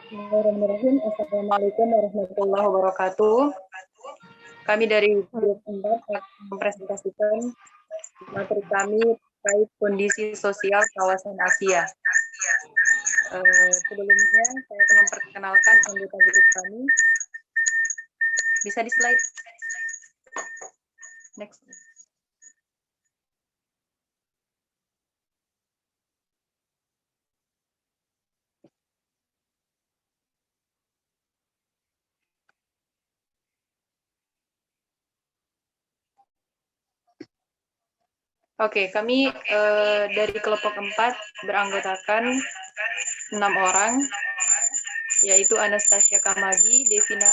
Bismillahirrahmanirrahim. Assalamualaikum warahmatullahi wabarakatuh. Kami dari grup 4 akan mempresentasikan materi kami terkait kondisi sosial kawasan Asia. Sebelumnya saya akan memperkenalkan anggota grup kami. Bisa di slide. Next. Oke, kami dari kelompok 4 beranggotakan 6 orang, yaitu Anastasia Kamagi, Devina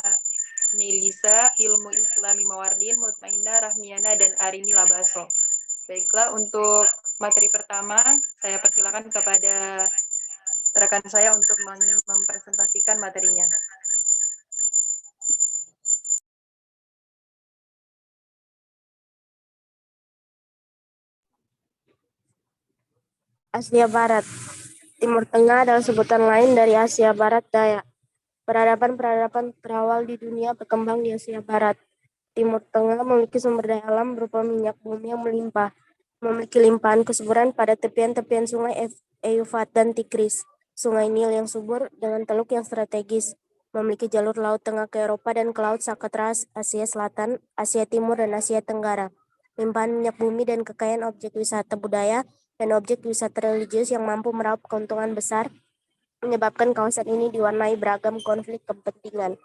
Melisa, Ilmu Islami Mawardin, Mutmainah Rahmiana, dan Arini Labaso. Baiklah, untuk materi pertama, saya persilakan kepada rekan saya untuk mempresentasikan materinya. Asia Barat. Timur Tengah adalah sebutan lain dari Asia Barat Daya. Peradaban-peradaban berawal di dunia berkembang di Asia Barat. Timur Tengah memiliki sumber daya alam berupa minyak bumi yang melimpah, memiliki limpahan kesuburan pada tepian-tepian sungai Eufrat dan Tigris, sungai Nil yang subur dengan teluk yang strategis, memiliki jalur laut tengah ke Eropa dan ke Laut Sakatra Asia Selatan, Asia Timur, dan Asia Tenggara. Limpahan minyak bumi dan kekayaan objek wisata budaya dan objek wisata religius yang mampu meraup keuntungan besar menyebabkan kawasan ini diwarnai beragam konflik kepentingan.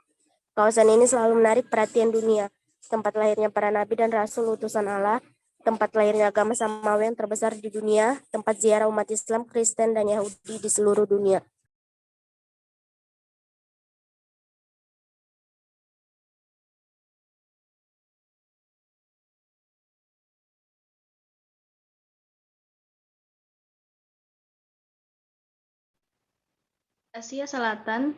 Kawasan ini selalu menarik perhatian dunia, tempat lahirnya para nabi dan rasul utusan Allah, tempat lahirnya agama samawi yang terbesar di dunia, tempat ziarah umat Islam, Kristen, dan Yahudi di seluruh dunia. Asia Selatan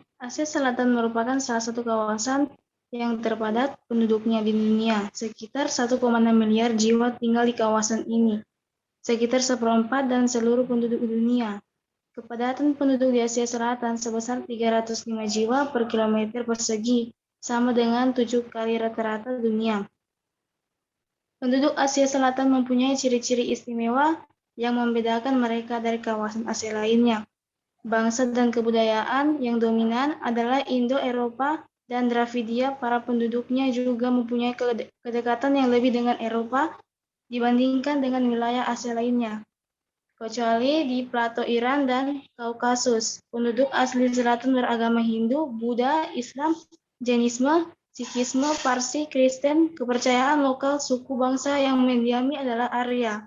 merupakan salah satu kawasan yang terpadat penduduknya di dunia. Sekitar 1,6 miliar jiwa tinggal di kawasan ini, sekitar seperempat dan seluruh penduduk dunia. Kepadatan penduduk di Asia Selatan sebesar 305 jiwa per kilometer persegi, sama dengan 7 kali rata-rata dunia. Penduduk Asia Selatan mempunyai ciri-ciri istimewa yang membedakan mereka dari kawasan Asia lainnya. Bangsa dan kebudayaan yang dominan adalah Indo-Eropa dan Dravidia. Para penduduknya juga mempunyai kedekatan yang lebih dengan Eropa dibandingkan dengan wilayah Asia lainnya, kecuali di plato Iran dan Kaukasus. Penduduk asli selatan beragama Hindu, Buddha, Islam, Jainisme, Sikhisme, Parsi, Kristen. Kepercayaan lokal suku bangsa yang mendiami adalah Arya,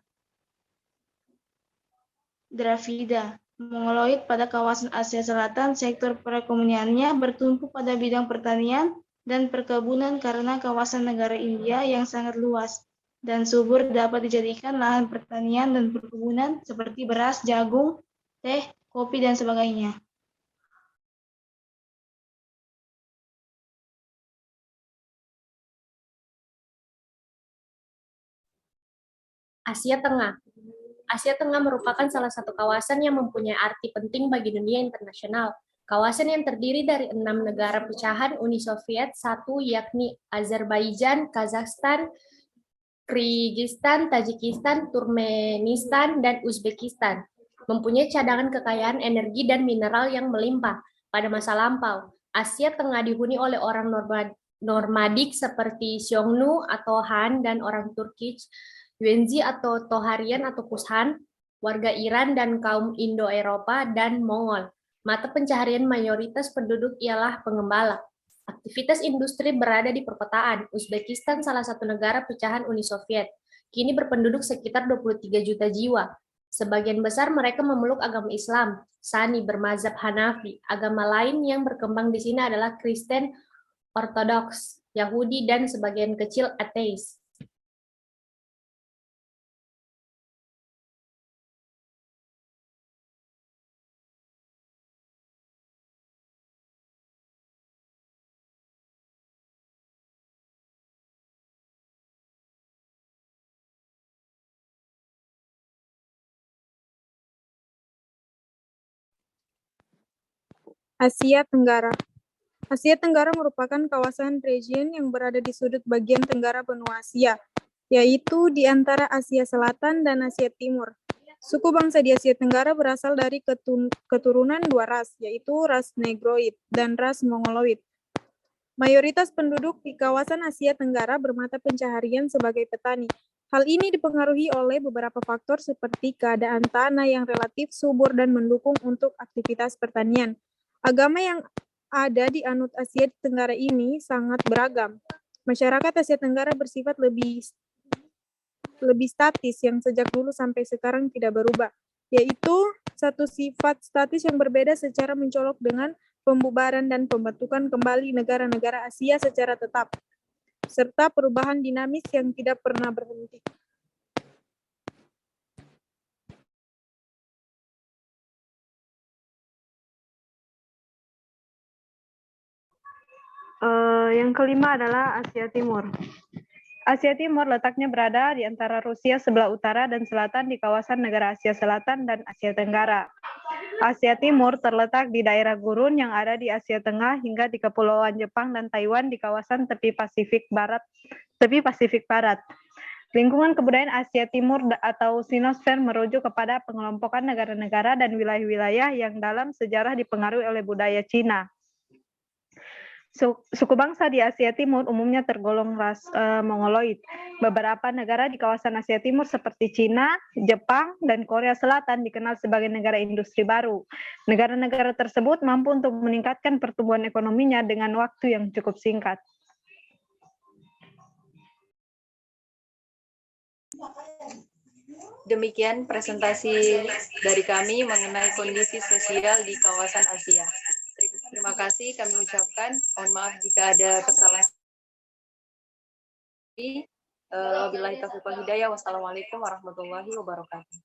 Dravida, Mongoloid. Pada kawasan Asia Selatan, sektor perekonomiannya bertumpu pada bidang pertanian dan perkebunan karena kawasan negara India yang sangat luas dan subur dapat dijadikan lahan pertanian dan perkebunan seperti beras, jagung, teh, kopi, dan sebagainya. Asia Tengah. Asia Tengah merupakan salah satu kawasan yang mempunyai arti penting bagi dunia internasional. Kawasan yang terdiri dari 6 negara pecahan Uni Soviet, satu yakni Azerbaijan, Kazakhstan, Kyrgyzstan, Tajikistan, Turkmenistan, dan Uzbekistan, mempunyai cadangan kekayaan energi dan mineral yang melimpah. Pada masa lampau, Asia Tengah dihuni oleh orang nomadik seperti Xiongnu atau Han dan orang Turkish, Yuezhi atau Toharian atau Kushan, warga Iran dan kaum Indo-Eropa dan Mongol. Mata pencaharian mayoritas penduduk ialah pengembala. Aktivitas industri berada di perkotaan. Uzbekistan salah satu negara pecahan Uni Soviet. Kini berpenduduk sekitar 23 juta jiwa. Sebagian besar mereka memeluk agama Islam. Sani bermazhab Hanafi. Agama lain yang berkembang di sini adalah Kristen Ortodoks, Yahudi, dan sebagian kecil ateis. Asia Tenggara. Asia Tenggara merupakan kawasan region yang berada di sudut bagian tenggara benua Asia, yaitu di antara Asia Selatan dan Asia Timur. Suku bangsa di Asia Tenggara berasal dari keturunan dua ras, yaitu ras Negroid dan ras Mongoloid. Mayoritas penduduk di kawasan Asia Tenggara bermata pencaharian sebagai petani. Hal ini dipengaruhi oleh beberapa faktor seperti keadaan tanah yang relatif subur dan mendukung untuk aktivitas pertanian. Agama yang ada di anut Asia Tenggara ini sangat beragam. Masyarakat Asia Tenggara bersifat lebih statis yang sejak dulu sampai sekarang tidak berubah, yaitu satu sifat statis yang berbeda secara mencolok dengan pembubaran dan pembentukan kembali negara-negara Asia secara tetap, serta perubahan dinamis yang tidak pernah berhenti. Yang kelima adalah Asia Timur. Asia Timur letaknya berada di antara Rusia sebelah utara dan selatan di kawasan negara Asia Selatan dan Asia Tenggara. Asia Timur terletak di daerah gurun yang ada di Asia Tengah hingga di kepulauan Jepang dan Taiwan di kawasan tepi Pasifik Barat. Lingkungan kebudayaan Asia Timur atau Sinosfer merujuk kepada pengelompokan negara-negara dan wilayah-wilayah yang dalam sejarah dipengaruhi oleh budaya Cina. Suku bangsa di Asia Timur umumnya tergolong ras Mongoloid. Beberapa negara di kawasan Asia Timur seperti Cina, Jepang, dan Korea Selatan dikenal sebagai negara industri baru. Negara-negara tersebut mampu untuk meningkatkan pertumbuhan ekonominya dengan waktu yang cukup singkat. Demikian presentasi dari kami mengenai kondisi sosial di kawasan Asia. Terima kasih kami ucapkan. Mohon maaf jika ada kesalahan. Wabillahi taufiq wal hidayah. Wassalamualaikum warahmatullahi wabarakatuh.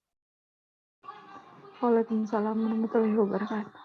Waalaikumsalam warahmatullahi wabarakatuh.